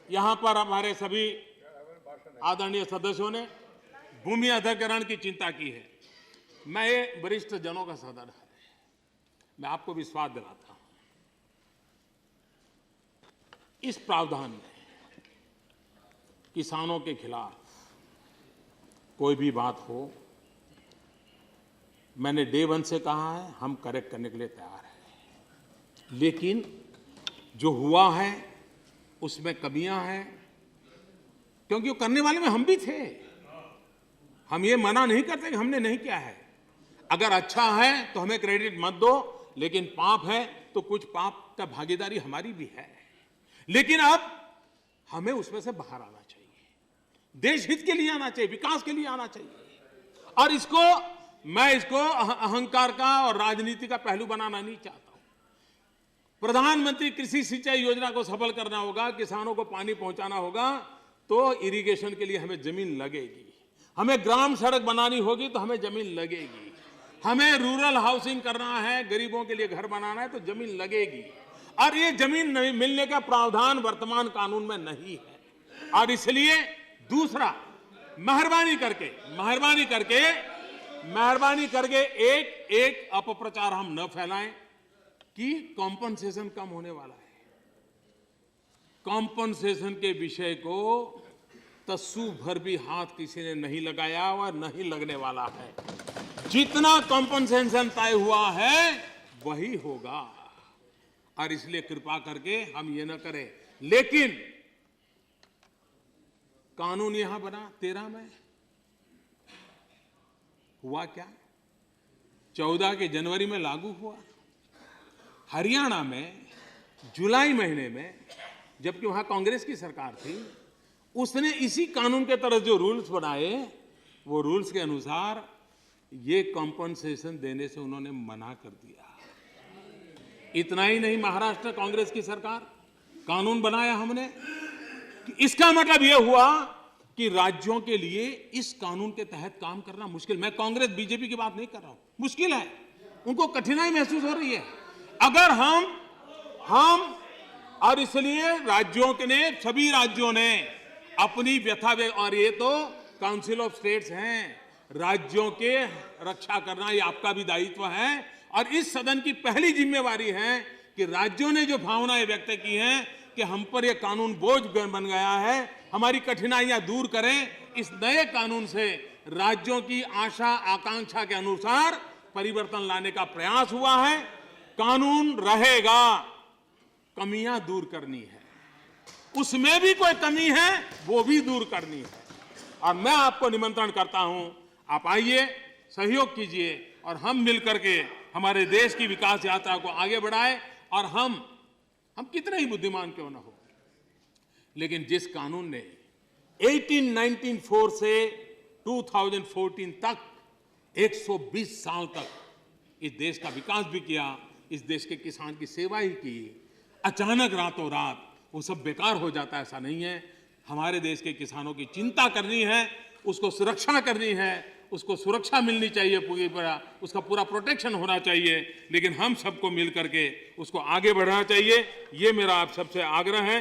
यहां पर हमारे सभी आदरणीय सदस्यों ने भूमि अधिग्रहण की चिंता की है। मैं ये वरिष्ठ जनों का सदन है, मैं आपको विश्वास दिलाता हूं, इस प्रावधान में किसानों के खिलाफ कोई भी बात हो, मैंने डे वन से कहा है, हम करेक्ट करने के लिए तैयार हैं। लेकिन जो हुआ है उसमें कमियां हैं, क्योंकि वो करने वाले में हम भी थे। हम ये मना नहीं करते कि हमने नहीं किया है। अगर अच्छा है तो हमें क्रेडिट मत दो, लेकिन पाप है तो कुछ पाप का भागीदारी हमारी भी है। लेकिन अब हमें उसमें से बाहर आना चाहिए, देश हित के लिए आना चाहिए, विकास के लिए आना चाहिए। और मैं इसको अहंकार का और राजनीति का पहलू बनाना नहीं चाहता हूं। प्रधानमंत्री कृषि सिंचाई योजना को सफल करना होगा, किसानों को पानी पहुंचाना होगा, तो इरिगेशन के लिए हमें जमीन लगेगी। हमें ग्राम सड़क बनानी होगी तो हमें जमीन लगेगी। हमें रूरल हाउसिंग करना है, गरीबों के लिए घर बनाना है तो जमीन लगेगी। और ये जमीन नहीं मिलने का प्रावधान वर्तमान कानून में नहीं है। और इसलिए दूसरा, मेहरबानी करके एक अपप्रचार हम न फैलाएं कि कॉम्पनसेशन कम होने वाला है। कॉम्पनसेशन के विषय को तस्सू भर भी हाथ किसी ने नहीं लगाया और नहीं लगने वाला है। जितना कॉम्पनसेशन तय हुआ है वही होगा। और इसलिए कृपा करके हम ये न करें। लेकिन कानून यहां बना 13 में, हुआ क्या? 14 के जनवरी में लागू हुआ। हरियाणा में जुलाई महीने में, जबकि वहां कांग्रेस की सरकार थी, उसने इसी कानून के तहत जो रूल्स बनाए, वो रूल्स के अनुसार ये कॉम्पनसेशन देने से उन्होंने मना कर दिया। इतना ही नहीं, महाराष्ट्र कांग्रेस की सरकार, कानून बनाया हमने कि इसका मतलब यह हुआ कि राज्यों के लिए इस कानून के तहत काम करना मुश्किल। मैं कांग्रेस बीजेपी की बात नहीं कर रहा हूं, मुश्किल है, उनको कठिनाई महसूस हो रही है। अगर हम और इसलिए सभी राज्यों ने अपनी व्यथा, और ये तो काउंसिल ऑफ स्टेट्स हैं, राज्यों के रक्षा करना ये आपका भी दायित्व है। और इस सदन की पहली जिम्मेवारी है कि राज्यों ने जो भावनाएं व्यक्त की हैं कि हम पर ये कानून बोझ बन गया है, हमारी कठिनाइयां दूर करें। इस नए कानून से राज्यों की आशा आकांक्षा के अनुसार परिवर्तन लाने का प्रयास हुआ है। कानून रहेगा, कमियां दूर करनी है, उसमें भी कोई कमी है वो भी दूर करनी है। और मैं आपको निमंत्रण करता हूं, आप आइए, सहयोग कीजिए और हम मिलकर के हमारे देश की विकास यात्रा को आगे बढ़ाएं। और हम कितने ही बुद्धिमान क्यों ना हो, लेकिन जिस कानून ने 1894 से 2014 तक 120 साल तक इस देश का विकास भी किया, इस देश के किसान की सेवा ही की, अचानक रातों रात वो सब बेकार हो जाता है, ऐसा नहीं है। हमारे देश के किसानों की चिंता करनी है, उसको सुरक्षा करनी है, उसको सुरक्षा मिलनी चाहिए, उसका पूरा प्रोटेक्शन होना चाहिए। लेकिन हम सबको मिल करके उसको आगे बढ़ाना चाहिए, ये मेरा आप सबसे आग्रह है।